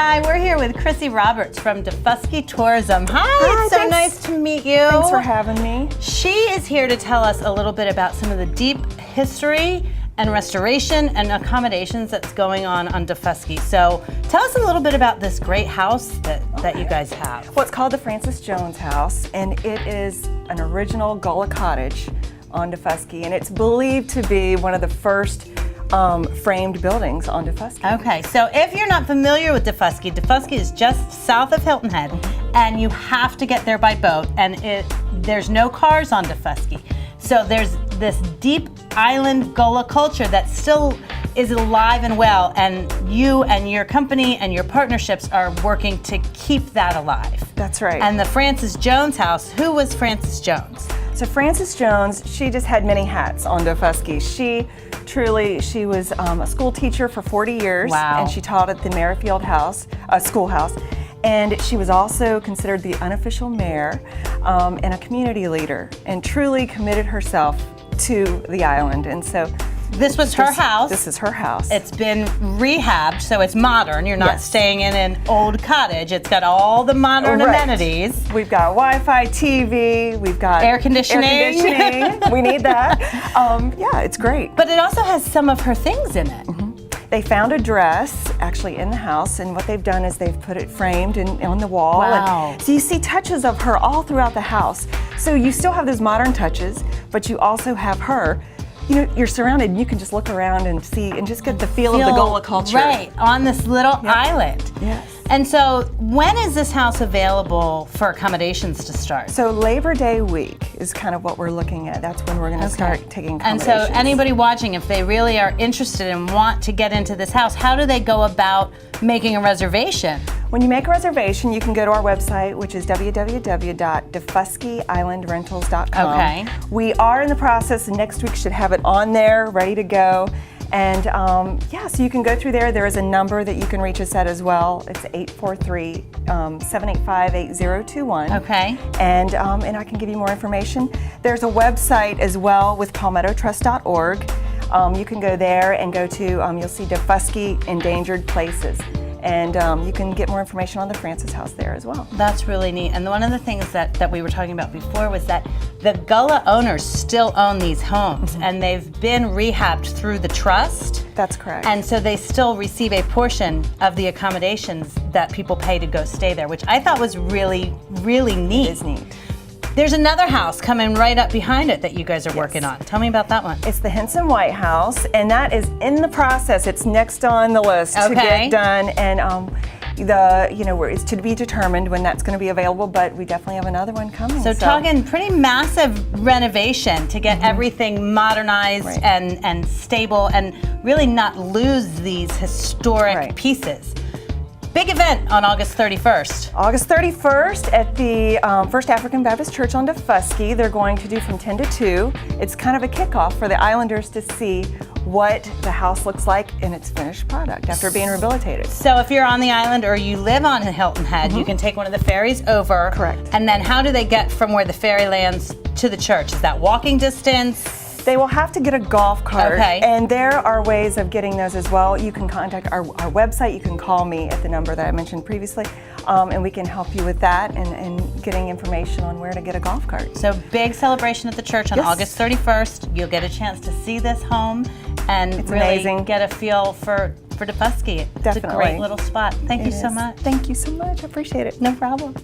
Hi, we're here with Krissy Roberts from Daufuskie Tourism. Hi, it's so nice to meet you. Thanks for having me. She is here to tell us a little bit about some of the deep history and restoration and accommodations that's going on Daufuskie. So tell us a little bit about this great house that you guys have. Well, it's called the Francis Jones House, and it is an original Gullah cottage on Daufuskie, and it's believed to be one of the first framed buildings on Daufuskie. Okay, so if you're not familiar with Daufuskie, Daufuskie is just south of Hilton Head, and you have to get there by boat, and there's no cars on Daufuskie. So there's this deep island Gullah culture that still is alive and well, and you and your company and your partnerships are working to keep that alive. That's right. And the Francis Jones House, who was Francis Jones? So Francis Jones, she just had many hats on Daufuskie. She was a school teacher for 40 years. Wow. And she taught at the Merrifield Schoolhouse. And she was also considered the unofficial mayor and a community leader, and truly committed herself to the island. And so this was her house. This is her house. It's been rehabbed, so it's modern. You're not staying in an old cottage. It's got all the modern amenities. We've got Wi-Fi, TV, we've got air conditioning. We need that. Yeah, it's great. But it also has some of her things in it. They found a dress actually in the house, and what they've done is they've put it framed on the wall. Wow. And so you see touches of her all throughout the house. So you still have those modern touches, but you also have her. You know, you're surrounded, and you can just look around and see and just get the feel of the Gullah culture. Right, on this little island. Yes. And so when is this house available for accommodations to start? So Labor Day week is kind of what we're looking at. That's when we're going to start taking accommodations. And so anybody watching, if they really are interested and want to get into this house, how do they go about making a reservation? When you make a reservation, you can go to our website, which is www.DaufuskieIslandRentals.com. Okay. We are in the process, and next week should have it on there, ready to go. And yeah, so you can go through there. There is a number that you can reach us at as well. It's 843-785-8021. Okay. And I can give you more information. There's a website as well with palmettotrust.org. You can go there and go to, you'll see Daufuskie Endangered Places. And you can get more information on the Francis House there as well. That's really neat. And one of the things that we were talking about before was that the Gullah owners still own these homes, and they've been rehabbed through the trust. That's correct. And so they still receive a portion of the accommodations that people pay to go stay there, which I thought was really, really neat. It is neat. There's another house coming right up behind it that you guys are working on. Tell me about that one. It's the Henson White House, and that is in the process. It's next on the list to get done, and it's to be determined when that's going to be available. But we definitely have another one coming. So talking pretty massive renovation to get everything modernized and stable, and really not lose these historic pieces. Big event on August 31st. August 31st at the First African Baptist Church on Daufuskie. They're going to do from 10 to 2. It's kind of a kickoff for the islanders to see what the house looks like in its finished product after being rehabilitated. So if you're on the island or you live on Hilton Head, you can take one of the ferries over. Correct. And then how do they get from where the ferry lands to the church? Is that walking distance? They will have to get a golf cart, Okay. and there are ways of getting those as well. You can contact our website. You can call me at the number that I mentioned previously, and we can help you with that and getting information on where to get a golf cart. So big celebration at the church on August 31st. You'll get a chance to see this home and really get a feel for Daufuskie. It's a great little spot. Thank you so much. Thank you so much. I appreciate it. No problem.